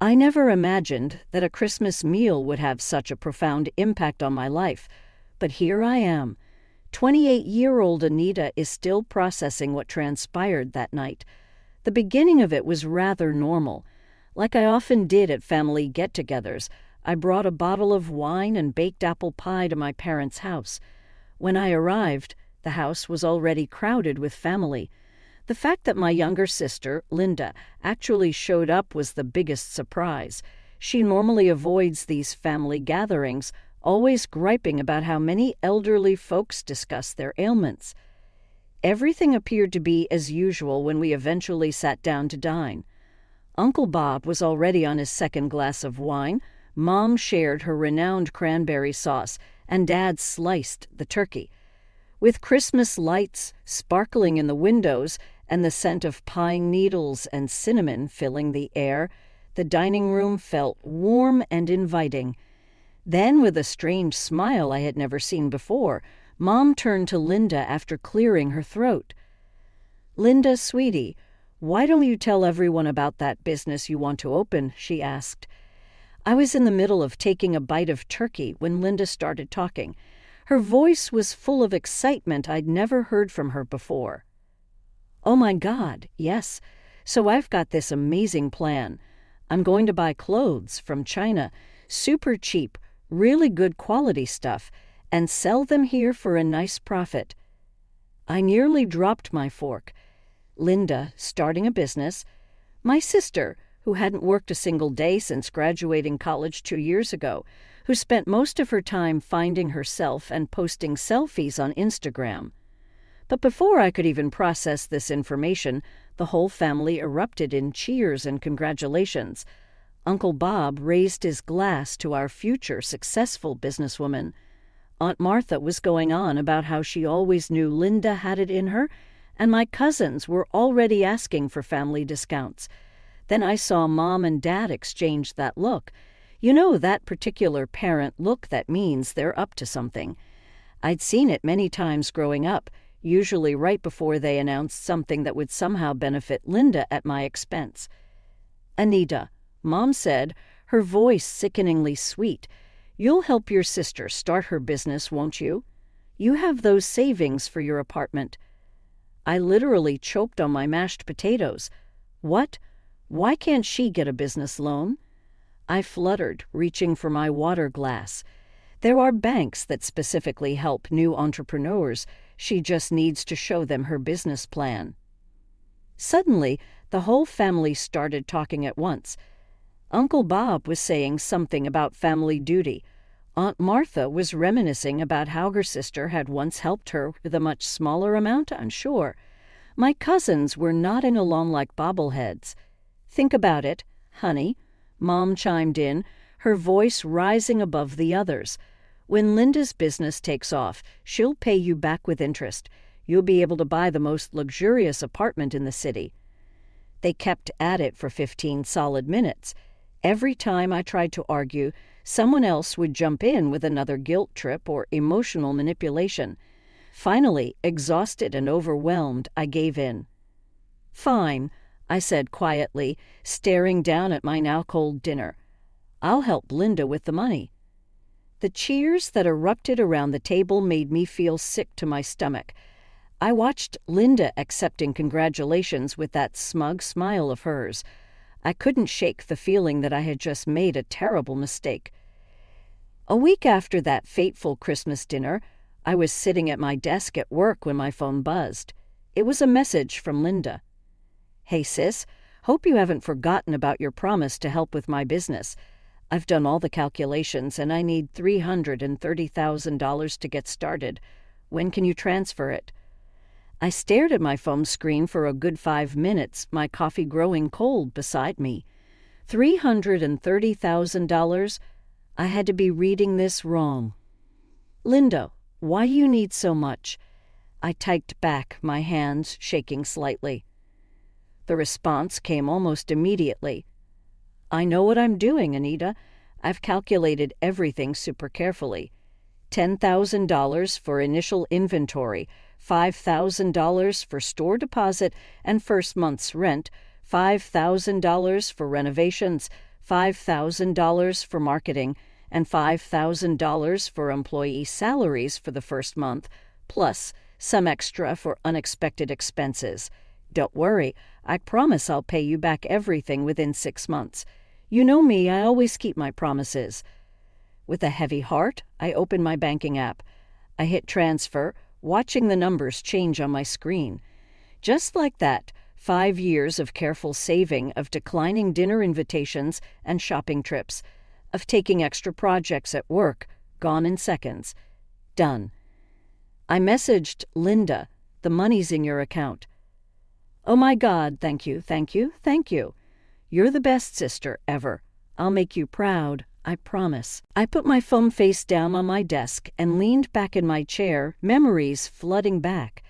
I never imagined that a Christmas meal would have such a profound impact on my life, but here I am. 28-year-old Anita is still processing what transpired that night. The beginning of it was rather normal. Like I often did at family get-togethers, I brought a bottle of wine and baked apple pie to my parents' house. When I arrived, the house was already crowded with family. The fact that my younger sister, Linda, actually showed up was the biggest surprise. She normally avoids these family gatherings, always griping about how many elderly folks discuss their ailments. Everything appeared to be as usual when we eventually sat down to dine. Uncle Bob was already on his second glass of wine, Mom shared her renowned cranberry sauce, and Dad sliced the turkey. With Christmas lights sparkling in the windows and the scent of pine needles and cinnamon filling the air, the dining room felt warm and inviting. Then, with a strange smile I had never seen before, Mom turned to Linda after clearing her throat. "Linda, sweetie, why don't you tell everyone about that business you want to open?" she asked. I was in the middle of taking a bite of turkey when Linda started talking. Her voice was full of excitement I'd never heard from her before. "Oh my God, yes. So I've got this amazing plan. I'm going to buy clothes from China, super cheap, really good quality stuff, and sell them here for a nice profit." I nearly dropped my fork. Linda starting a business? My sister, who hadn't worked a single day since graduating college 2 years ago, who spent most of her time finding herself and posting selfies on Instagram. But before I could even process this information, the whole family erupted in cheers and congratulations. Uncle Bob raised his glass to our future successful businesswoman. Aunt Martha was going on about how she always knew Linda had it in her, and my cousins were already asking for family discounts. Then I saw Mom and Dad exchange that look. You know, that particular parent look that means they're up to something. I'd seen it many times growing up, usually right before they announced something that would somehow benefit Linda at my expense. "Anita," Mom said, her voice sickeningly sweet, "you'll help your sister start her business, won't you? You have those savings for your apartment." I literally choked on my mashed potatoes. What? Why can't she get a business loan? I fluttered, reaching for my water glass. There are banks that specifically help new entrepreneurs. She just needs to show them her business plan. Suddenly, the whole family started talking at once. Uncle Bob was saying something about family duty. Aunt Martha was reminiscing about how her sister had once helped her with a much smaller amount, I'm sure. My cousins were nodding along like bobbleheads. "Think about it, honey," Mom chimed in, her voice rising above the others. "When Linda's business takes off, she'll pay you back with interest. You'll be able to buy the most luxurious apartment in the city." They kept at it for 15 solid minutes. Every time I tried to argue, someone else would jump in with another guilt trip or emotional manipulation. Finally, exhausted and overwhelmed, I gave in. "Fine," I said quietly, staring down at my now cold dinner. "I'll help Linda with the money." The cheers that erupted around the table made me feel sick to my stomach. I watched Linda accepting congratulations with that smug smile of hers. I couldn't shake the feeling that I had just made a terrible mistake. A week after that fateful Christmas dinner, I was sitting at my desk at work when my phone buzzed. It was a message from Linda. "Hey sis, hope you haven't forgotten about your promise to help with my business. I've done all the calculations and I need $330,000 to get started. When can you transfer it?" I stared at my phone screen for a good 5 minutes, my coffee growing cold beside me. $330,000? I had to be reading this wrong. "Linda, why do you need so much?" I typed back, my hands shaking slightly. The response came almost immediately. "I know what I'm doing, Anita. I've calculated everything super carefully. $10,000 for initial inventory, $5,000 for store deposit and first month's rent, $5,000 for renovations, $5,000 for marketing, and $5,000 for employee salaries for the first month, plus some extra for unexpected expenses. Don't worry, I promise I'll pay you back everything within 6 months. You know me, I always keep my promises. With a heavy heart, I open my banking app. I hit transfer, watching the numbers change on my screen. Just like that, 5 years of careful saving, of declining dinner invitations and shopping trips, of taking extra projects at work, gone in seconds. Done. I messaged Linda, "The money's in your account." "Oh my God, thank you, thank you, thank you. You're the best sister ever. I'll make you proud, I promise." I put my phone face down on my desk and leaned back in my chair, memories flooding back.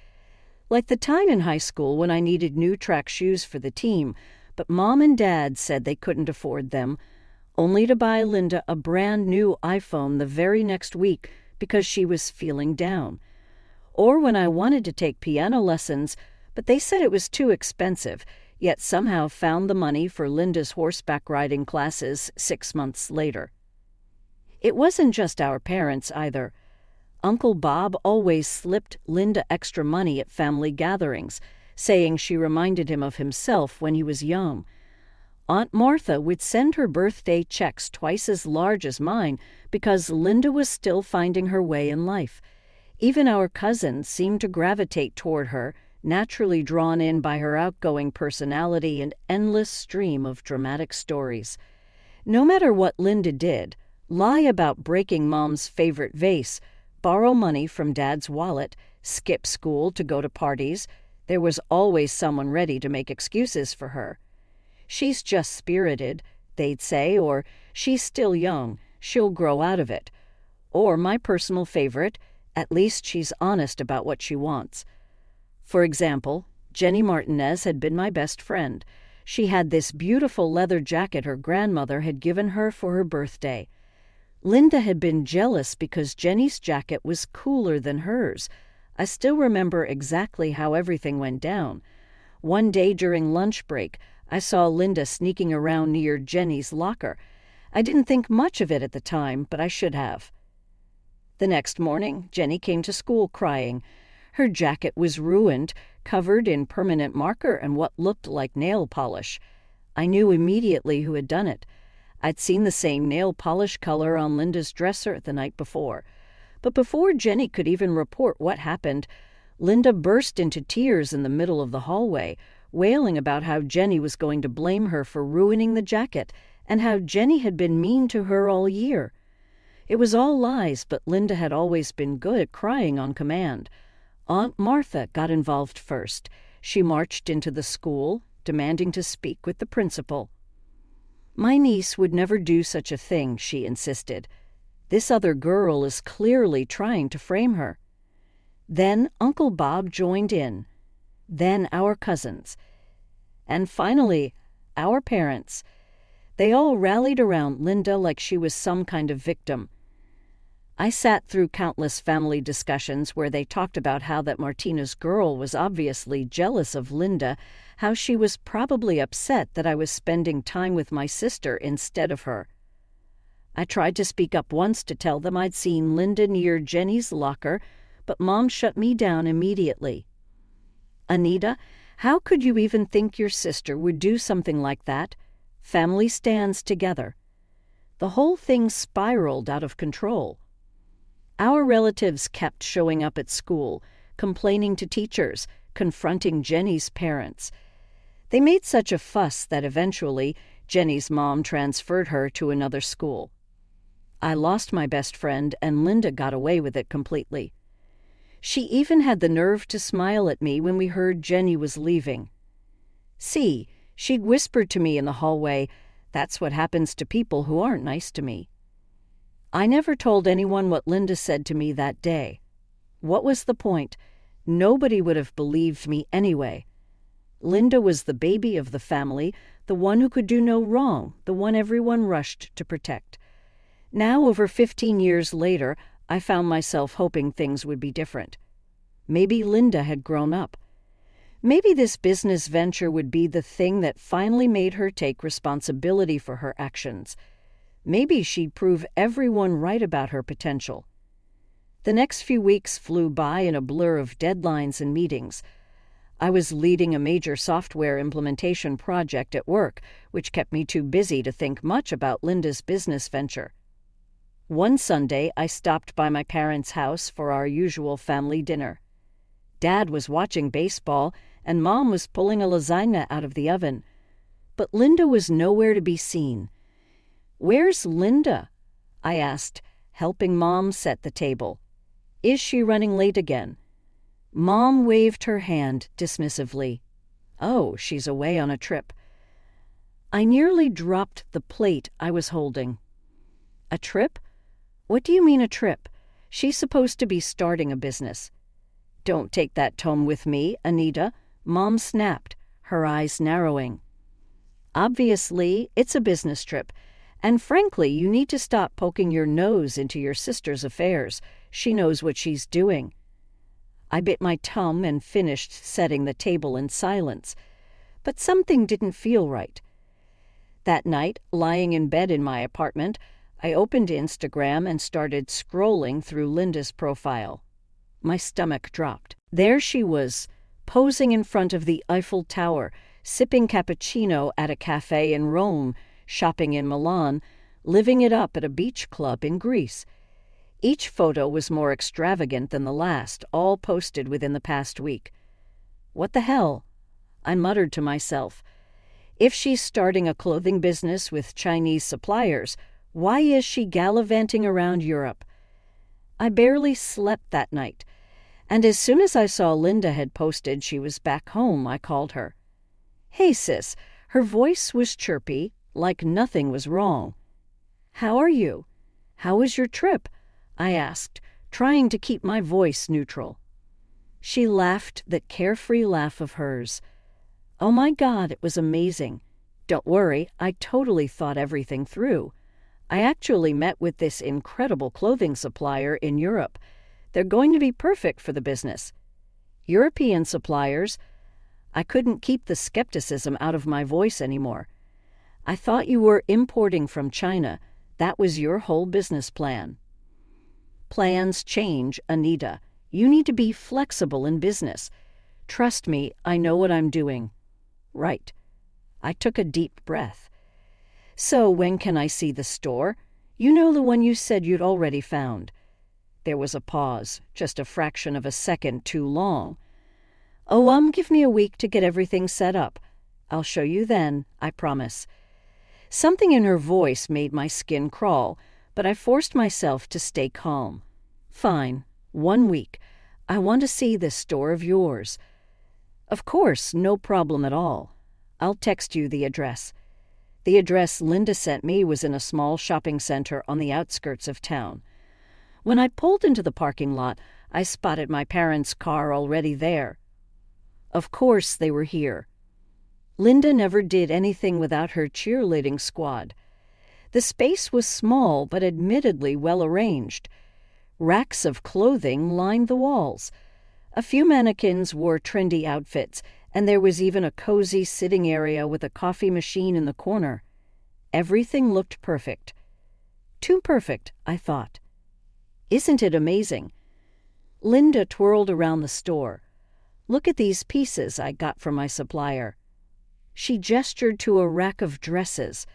Like the time in high school when I needed new track shoes for the team, but Mom and Dad said they couldn't afford them, only to buy Linda a brand new iPhone the very next week because she was feeling down. Or when I wanted to take piano lessons, but they said it was too expensive, yet somehow found the money for Linda's horseback riding classes 6 months later. It wasn't just our parents either. Uncle Bob always slipped Linda extra money at family gatherings, saying she reminded him of himself when he was young. Aunt Martha would send her birthday checks twice as large as mine because Linda was still finding her way in life. Even our cousins seemed to gravitate toward her, naturally drawn in by her outgoing personality and endless stream of dramatic stories. No matter what Linda did, lie about breaking Mom's favorite vase, borrow money from Dad's wallet, skip school to go to parties, there was always someone ready to make excuses for her. "She's just spirited," they'd say, or "she's still young, she'll grow out of it." Or my personal favorite, "at least she's honest about what she wants." For example, Jenny Martinez had been my best friend. She had this beautiful leather jacket her grandmother had given her for her birthday. Linda had been jealous because Jenny's jacket was cooler than hers. I still remember exactly how everything went down. One day during lunch break, I saw Linda sneaking around near Jenny's locker. I didn't think much of it at the time, but I should have. The next morning, Jenny came to school crying. Her jacket was ruined, covered in permanent marker and what looked like nail polish. I knew immediately who had done it. I'd seen the same nail polish color on Linda's dresser the night before. But before Jenny could even report what happened, Linda burst into tears in the middle of the hallway, wailing about how Jenny was going to blame her for ruining the jacket and how Jenny had been mean to her all year. It was all lies, but Linda had always been good at crying on command. Aunt Martha got involved first. She marched into the school, demanding to speak with the principal. "My niece would never do such a thing," she insisted. "This other girl is clearly trying to frame her." Then Uncle Bob joined in. Then our cousins. And finally, our parents. They all rallied around Linda like she was some kind of victim. I sat through countless family discussions where they talked about how that Martinez girl was obviously jealous of Linda, how she was probably upset that I was spending time with my sister instead of her. I tried to speak up once to tell them I'd seen Linda near Jenny's locker, but Mom shut me down immediately. "Anita, how could you even think your sister would do something like that? Family stands together." The whole thing spiraled out of control. Our relatives kept showing up at school, complaining to teachers, confronting Jenny's parents. They made such a fuss that eventually Jenny's mom transferred her to another school. I lost my best friend, and Linda got away with it completely. She even had the nerve to smile at me when we heard Jenny was leaving. "See," she'd whispered to me in the hallway, "that's what happens to people who aren't nice to me." I never told anyone what Linda said to me that day. What was the point? Nobody would have believed me anyway. Linda was the baby of the family, the one who could do no wrong, the one everyone rushed to protect. Now, over 15 years later, I found myself hoping things would be different. Maybe Linda had grown up. Maybe this business venture would be the thing that finally made her take responsibility for her actions. Maybe she'd prove everyone right about her potential. The next few weeks flew by in a blur of deadlines and meetings. I was leading a major software implementation project at work, which kept me too busy to think much about Linda's business venture. One Sunday, I stopped by my parents' house for our usual family dinner. Dad was watching baseball, and Mom was pulling a lasagna out of the oven. But Linda was nowhere to be seen. "Where's Linda?" I asked, helping Mom set the table. "Is she running late again?" Mom waved her hand dismissively. "Oh, she's away on a trip." I nearly dropped the plate I was holding. "A trip? What do you mean a trip? She's supposed to be starting a business." "Don't take that tone with me, Anita," Mom snapped, her eyes narrowing. "Obviously, it's a business trip, and frankly, you need to stop poking your nose into your sister's affairs. She knows what she's doing." I bit my tongue and finished setting the table in silence, but something didn't feel right. That night, lying in bed in my apartment, I opened Instagram and started scrolling through Linda's profile. My stomach dropped. There she was, posing in front of the Eiffel Tower, sipping cappuccino at a cafe in Rome, shopping in Milan, living it up at a beach club in Greece. Each photo was more extravagant than the last, all posted within the past week. What the hell? I muttered to myself. If she's starting a clothing business with Chinese suppliers, why is she gallivanting around Europe? I barely slept that night, and as soon as I saw Linda had posted she was back home, I called her. "Hey, sis." Her voice was chirpy, like nothing was wrong. "How are you? How was your trip?" I asked, trying to keep my voice neutral. She laughed that carefree laugh of hers. "Oh my God, it was amazing. Don't worry, I totally thought everything through. I actually met with this incredible clothing supplier in Europe. They're going to be perfect for the business." European suppliers? I couldn't keep the skepticism out of my voice anymore. "I thought you were importing from China. That was your whole business plan." Plans change, Anita. You need to be flexible in business. Trust me, I know what I'm doing. Right. I took a deep breath. "So when can I see the store? You know, the one you said you'd already found." There was a pause, just a fraction of a second too long. "Oh, give me a week to get everything set up. I'll show you then, I promise." Something in her voice made my skin crawl, but I forced myself to stay calm. "Fine, 1 week. I want to see this store of yours." "Of course, no problem at all. I'll text you the address." The address Linda sent me was in a small shopping center on the outskirts of town. When I pulled into the parking lot, I spotted my parents' car already there. Of course they were here. Linda never did anything without her cheerleading squad. The space was small but admittedly well arranged. Racks of clothing lined the walls. A few mannequins wore trendy outfits, and there was even a cozy sitting area with a coffee machine in the corner. Everything looked perfect. Too perfect, I thought. Isn't it amazing? Linda twirled around the store. "Look at these pieces I got from my supplier." She gestured to a rack of dresses.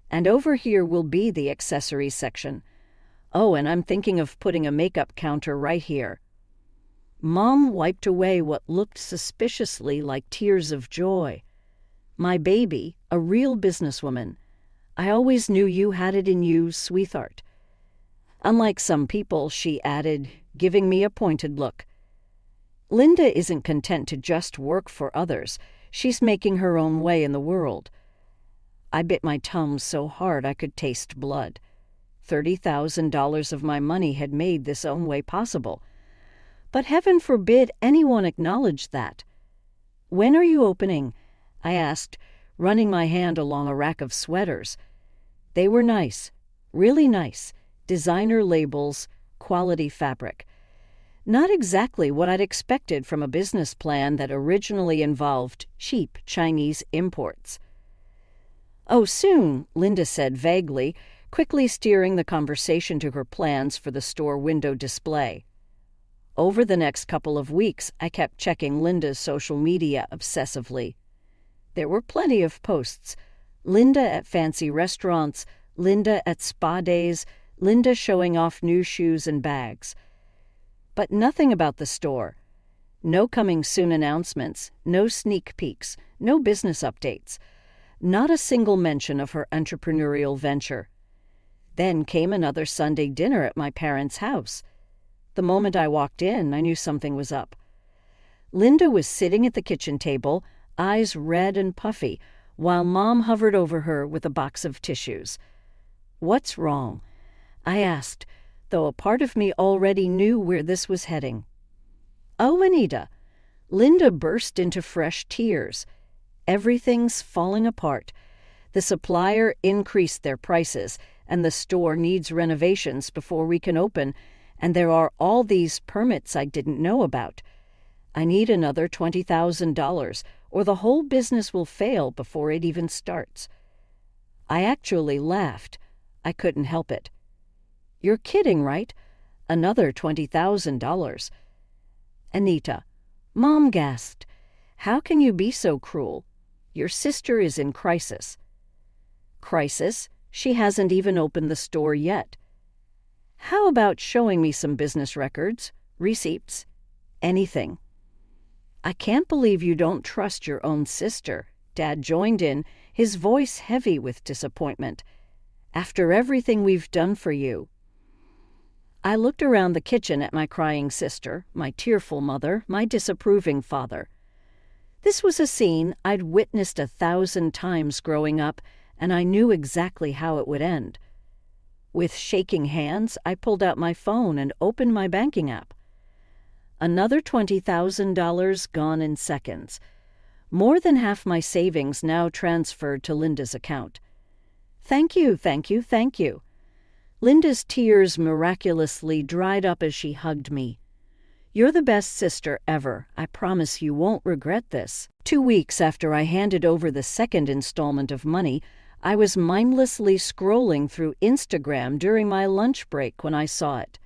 "And over here will be the accessories section. Oh, and I'm thinking of putting a makeup counter right here." Mom wiped away what looked suspiciously like tears of joy. "My baby, a real businesswoman. I always knew you had it in you, sweetheart." "Unlike some people," she added, giving me a pointed look. Linda isn't content to just work for others. She's making her own way in the world. I bit my tongue so hard I could taste blood. $30,000 of my money had made this own way possible. But heaven forbid anyone acknowledge that. "When are you opening?" I asked, running my hand along a rack of sweaters. They were nice, really nice, designer labels, quality fabric. Not exactly what I'd expected from a business plan that originally involved cheap Chinese imports. "Oh, soon," Linda said vaguely, quickly steering the conversation to her plans for the store window display. Over the next couple of weeks, I kept checking Linda's social media obsessively. There were plenty of posts. Linda at fancy restaurants, Linda at spa days, Linda showing off new shoes and bags. But nothing about the store. No coming soon announcements, no sneak peeks, no business updates. Not a single mention of her entrepreneurial venture. Then came another Sunday dinner at my parents' house. The moment I walked in, I knew something was up. Linda was sitting at the kitchen table, eyes red and puffy, while Mom hovered over her with a box of tissues. "What's wrong?" I asked, though a part of me already knew where this was heading. "Oh, Anita." Linda burst into fresh tears. "Everything's falling apart. The supplier increased their prices, and the store needs renovations before we can open, and there are all these permits I didn't know about. I need another $20,000, or the whole business will fail before it even starts." I actually laughed. I couldn't help it. "You're kidding, right? Another $20,000. "Anita," Mom gasped, "how can you be so cruel? Your sister is in crisis." "Crisis? She hasn't even opened the store yet." "How about showing me some business records, receipts, anything?" "I can't believe you don't trust your own sister," Dad joined in, his voice heavy with disappointment. "After everything we've done for you." I looked around the kitchen at my crying sister, my tearful mother, my disapproving father. This was a scene I'd witnessed 1,000 times growing up, and I knew exactly how it would end. With shaking hands, I pulled out my phone and opened my banking app. Another $20,000 gone in seconds. More than half my savings now transferred to Linda's account. "Thank you, thank you, thank you." Linda's tears miraculously dried up as she hugged me. "You're the best sister ever. I promise you won't regret this." 2 weeks after I handed over the second installment of money, I was mindlessly scrolling through Instagram during my lunch break when I saw it.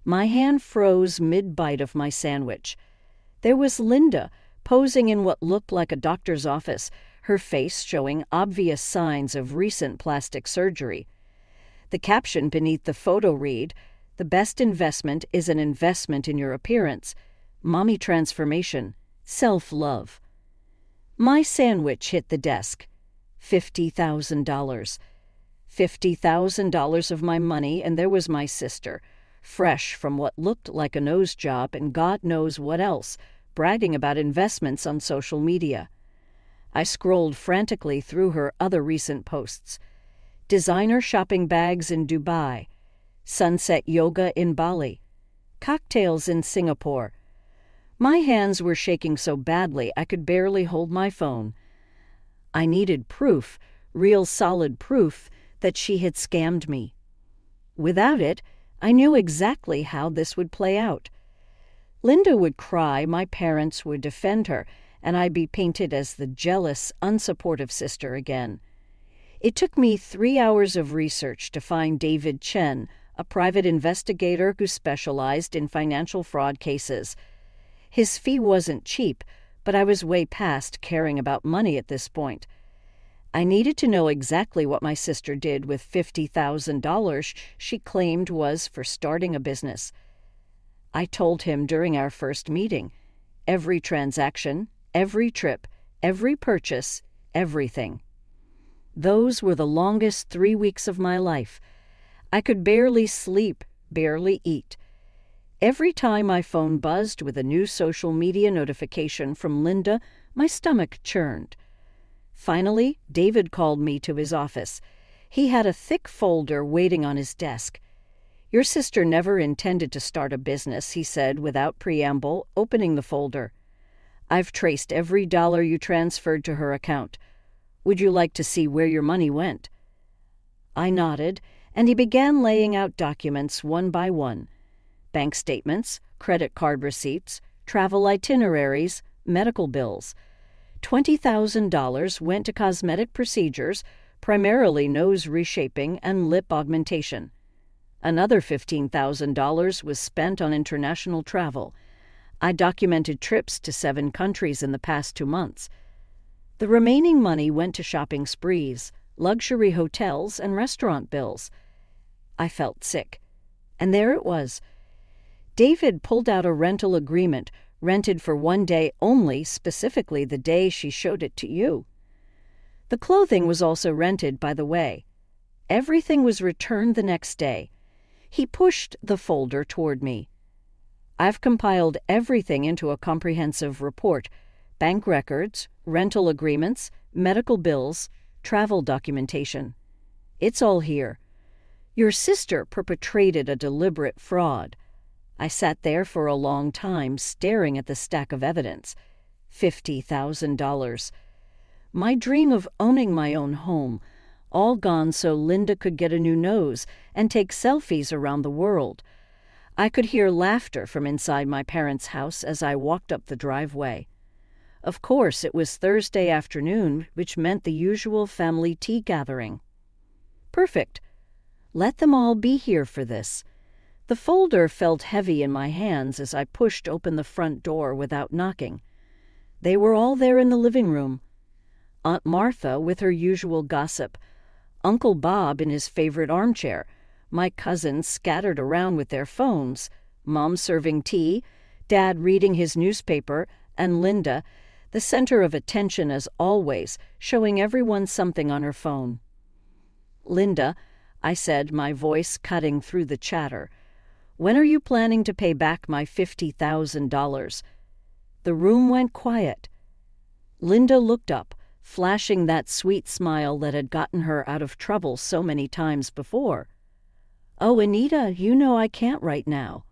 My hand froze mid-bite of my sandwich. There was Linda, posing in what looked like a doctor's office, her face showing obvious signs of recent plastic surgery. The caption beneath the photo read, "The best investment is an investment in your appearance. Mommy transformation. Self-love." My sandwich hit the desk. $50,000. $50,000 of my money, and there was my sister, fresh from what looked like a nose job and God knows what else, bragging about investments on social media. I scrolled frantically through her other recent posts. Designer shopping bags in Dubai, sunset yoga in Bali, cocktails in Singapore. My hands were shaking so badly I could barely hold my phone. I needed proof, real solid proof, that she had scammed me. Without it, I knew exactly how this would play out. Linda would cry, my parents would defend her, and I'd be painted as the jealous, unsupportive sister again. It took me 3 hours of research to find David Chen, a private investigator who specialized in financial fraud cases. His fee wasn't cheap, but I was way past caring about money at this point. I needed to know exactly what my sister did with $50,000 she claimed was for starting a business. I told him during our first meeting. Every transaction, every trip, every purchase, everything. Those were the longest 3 weeks of my life. I could barely sleep, barely eat. Every time my phone buzzed with a new social media notification from Linda, my stomach churned. Finally, David called me to his office. He had a thick folder waiting on his desk. "Your sister never intended to start a business," he said without preamble, opening the folder. "I've traced every dollar you transferred to her account. Would you like to see where your money went?" I nodded, and he began laying out documents one by one. Bank statements, credit card receipts, travel itineraries, medical bills. $20,000 went to cosmetic procedures, primarily nose reshaping and lip augmentation. Another $15,000 was spent on international travel. I documented trips to 7 countries in the past 2 months. The remaining money went to shopping sprees, luxury hotels, and restaurant bills. I felt sick. And there it was. David pulled out a rental agreement, rented for 1 day only, specifically the day she showed it to you. The clothing was also rented, by the way. Everything was returned the next day. He pushed the folder toward me. I've compiled everything into a comprehensive report: bank records, rental agreements, medical bills, travel documentation. It's all here. Your sister perpetrated a deliberate fraud. I sat there for a long time, staring at the stack of evidence. $50,000. My dream of owning my own home, all gone so Linda could get a new nose and take selfies around the world. I could hear laughter from inside my parents' house as I walked up the driveway. Of course, it was Thursday afternoon, which meant the usual family tea gathering. Perfect. Let them all be here for this. The folder felt heavy in my hands as I pushed open the front door without knocking. They were all there in the living room. Aunt Martha with her usual gossip, Uncle Bob in his favorite armchair, my cousins scattered around with their phones, Mom serving tea, Dad reading his newspaper, and Linda, the center of attention as always, showing everyone something on her phone. "Linda," I said, my voice cutting through the chatter, "when are you planning to pay back my $50,000? The room went quiet. Linda looked up, flashing that sweet smile that had gotten her out of trouble so many times before. "Oh, Anita, you know I can't right now.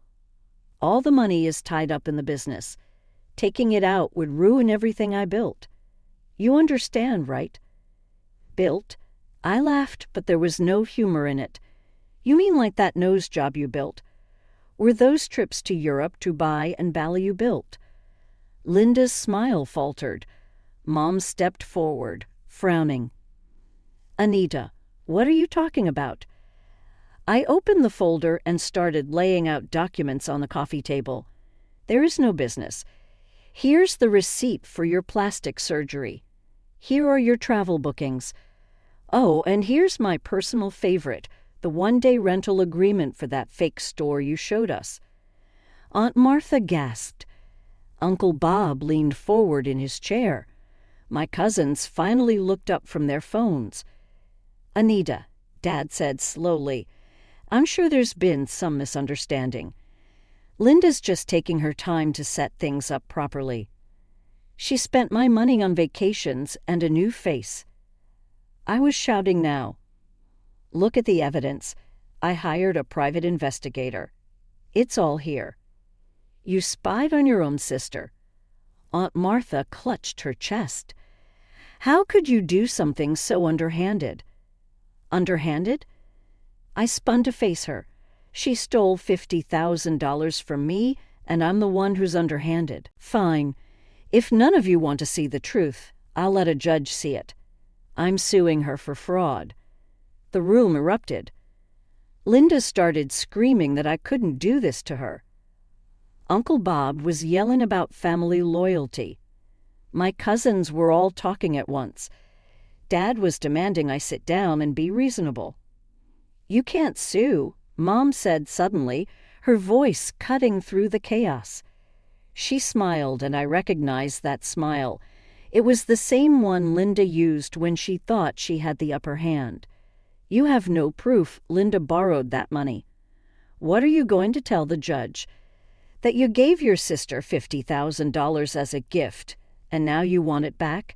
All the money is tied up in the business. Taking it out would ruin everything I built. You understand, right?" "Built?" I laughed, but there was no humor in it. "You mean like that nose job you built? Were those trips to Europe, Dubai, and Bali you built?" Linda's smile faltered. Mom stepped forward, frowning. "Anita, what are you talking about?" I opened the folder and started laying out documents on the coffee table. "There is no business. Here's the receipt for your plastic surgery. Here are your travel bookings. Oh, and here's my personal favorite, the 1-day rental agreement for that fake store you showed us." Aunt Martha gasped. Uncle Bob leaned forward in his chair. My cousins finally looked up from their phones. "Anita," Dad said slowly, "I'm sure there's been some misunderstanding. Linda's just taking her time to set things up properly. She spent my money on vacations and a new face." I was shouting now. "Look at the evidence. I hired a private investigator. It's all here. You spied on your own sister." Aunt Martha clutched her chest. "How could you do something so underhanded?" "Underhanded?" I spun to face her. She stole $50,000 from me, and I'm the one who's underhanded. "Fine. If none of you want to see the truth, I'll let a judge see it. I'm suing her for fraud." The room erupted. Linda started screaming that I couldn't do this to her. Uncle Bob was yelling about family loyalty. My cousins were all talking at once. Dad was demanding I sit down and be reasonable. "You can't sue," Mom said suddenly, her voice cutting through the chaos. She smiled, and I recognized that smile. It was the same one Linda used when she thought she had the upper hand. "You have no proof Linda borrowed that money. What are you going to tell the judge? That you gave your sister $50,000 as a gift, and now you want it back?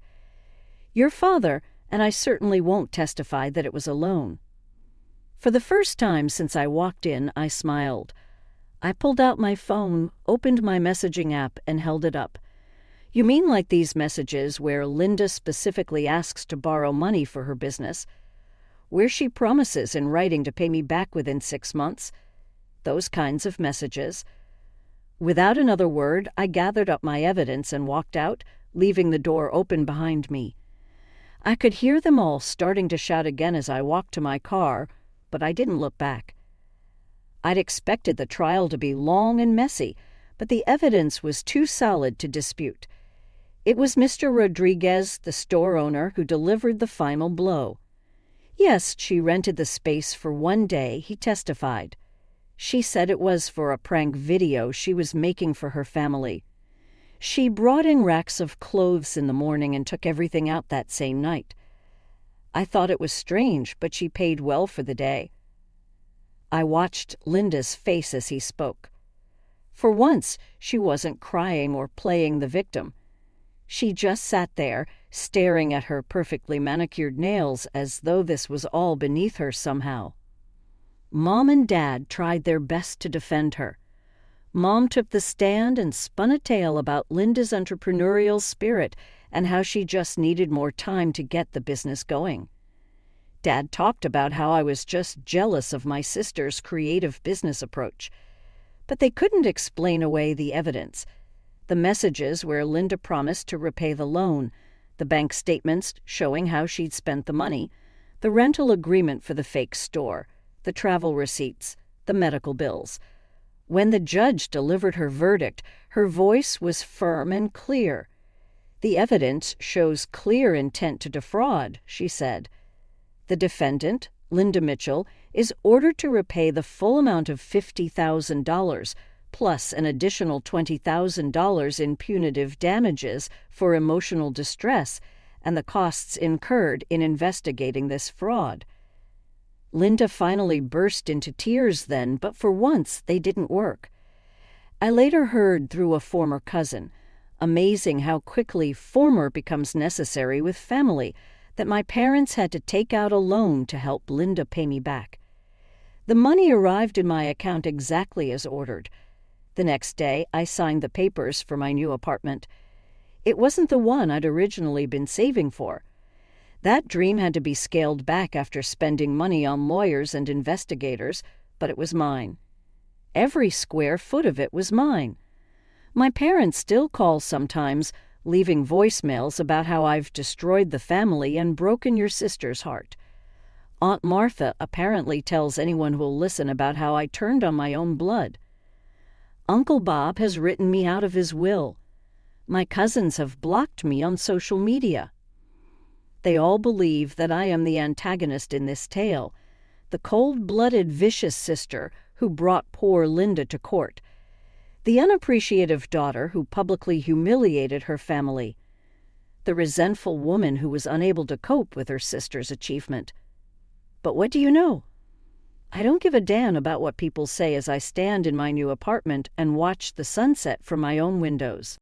Your father, and I certainly won't testify that it was a loan." For the first time since I walked in, I smiled. I pulled out my phone, opened my messaging app, and held it up. "You mean like these messages where Linda specifically asks to borrow money for her business? Where she promises in writing to pay me back within 6 months? Those kinds of messages?" Without another word, I gathered up my evidence and walked out, leaving the door open behind me. I could hear them all starting to shout again as I walked to my car, but I didn't look back. I'd expected the trial to be long and messy, but the evidence was too solid to dispute. It was Mr. Rodriguez, the store owner, who delivered the final blow. Yes, she rented the space for one day, he testified. She said it was for a prank video she was making for her family. She brought in racks of clothes in the morning and took everything out that same night. I thought it was strange, but she paid well for the day. I watched Linda's face as he spoke. For once, she wasn't crying or playing the victim. She just sat there, staring at her perfectly manicured nails as though this was all beneath her somehow. Mom and Dad tried their best to defend her. Mom took the stand and spun a tale about Linda's entrepreneurial spirit and how she just needed more time to get the business going. Dad talked about how I was just jealous of my sister's creative business approach. But they couldn't explain away the evidence. The messages where Linda promised to repay the loan, the bank statements showing how she'd spent the money, the rental agreement for the fake store, the travel receipts, the medical bills. When the judge delivered her verdict, her voice was firm and clear. The evidence shows clear intent to defraud, she said. The defendant, Linda Mitchell, is ordered to repay the full amount of $50,000, plus an additional $20,000 in punitive damages for emotional distress and the costs incurred in investigating this fraud. Linda finally burst into tears then, but for once they didn't work. I later heard through a former cousin, amazing how quickly former becomes necessary with family, that my parents had to take out a loan to help Linda pay me back. The money arrived in my account exactly as ordered. The next day, I signed the papers for my new apartment. It wasn't the one I'd originally been saving for. That dream had to be scaled back after spending money on lawyers and investigators, but it was mine. Every square foot of it was mine. My parents still call sometimes, leaving voicemails about how I've destroyed the family and broken your sister's heart. Aunt Martha apparently tells anyone who'll listen about how I turned on my own blood. Uncle Bob has written me out of his will. My cousins have blocked me on social media. They all believe that I am the antagonist in this tale, the cold-blooded, vicious sister who brought poor Linda to court, the unappreciative daughter who publicly humiliated her family, the resentful woman who was unable to cope with her sister's achievement. But what do you know? I don't give a damn about what people say as I stand in my new apartment and watch the sunset from my own windows.